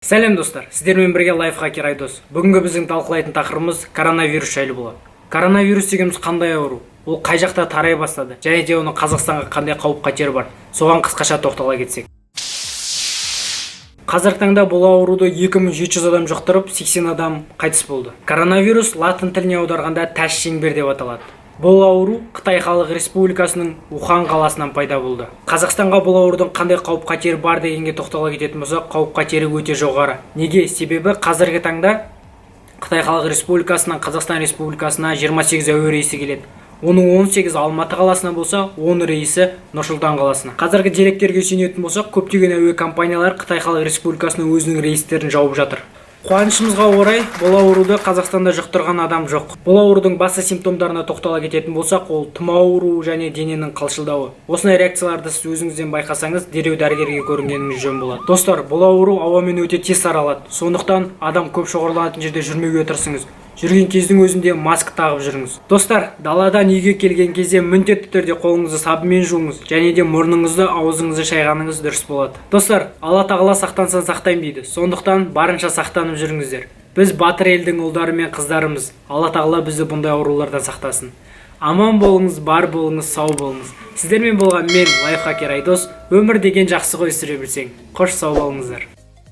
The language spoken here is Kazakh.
Сәлем достар, сіздермен бірге лайфхакер Айдос. Бүгінгі біздің талқылайтын тақырыбымыз коронавирус жайлы болады. Коронавирус дегеніміз қандай ауру? Ол қай жақта тарай бастады? Және де оның Қазақстанға қандай қауіп-қатері бар? Соған қысқаша тоқтала кетсек. Қазіргі таңда бұл ауруды 2700 адам жұқтырып, 80 адам қайтыс болды. Коронавирус латын тіліне аударғанда тас шеңбер деп аталады. Бұл ауру Қытай Халық Республикасының Ухан қаласынан пайда болды. Қазақстанға бұл аурудың қандай қауіп-қатері бар дегенге тоқтала кететін болсақ, қауіп-қатері өте жоғары. Неге? Себебі қазіргі таңда Қытай Халық Республикасынан Қазақстан Республикасына 28 әуе рейсі келеді. Оның 18 Алматы қаласына болса, 10 рейсі Нұр-Сұлтан қаласына. Қазіргі деректерге сүйенетін болсақ, көптеген әуе компаниялар Қытай Халық Республикасының өзінің рейстерін жауып жатыр. Қуанышымызға орай, бұл ауруды Қазақстанда жұқтырған адам жоқ. Бұл аурудың басты симптомдарына тоқтала кететін болсақ, ол тұмау ауруы және дененің қалшылдауы. Осындай реакцияларды сіз өзіңізден байқасаңыз, дереу дәрігерге көрінгеніңіз жөн болады. Достар, бұл ауру ауамен өте тез таралады. Сондықтан адам көп шоғырланатын жерде жүрмеуге тырысыңыз. Жүрген кездің өзінде маска тағып жүріңіз. Достар, даладан үйге келген кезде міндетті түрде қолыңызды сабынмен жуыңыз, және де мұрныңызды, аузыңызды шайғаныңыз дұрыс болады. Достар, Алла тағала сақтансан сақтаймын дейді. Сондықтан барынша сақтанып жүріңіздер. Біз батыр елдің ұлдары мен қыздарымыз. Алла тағала бізді бұндай аурулардан сақтасын. Аман болыңыз, бар болыңыз, сау болыңыз. Сіздермен болған мен, лайфхакер Айдос. Өмір деген жақсы ғой, сүре білсең. Қош сау болыңыздар.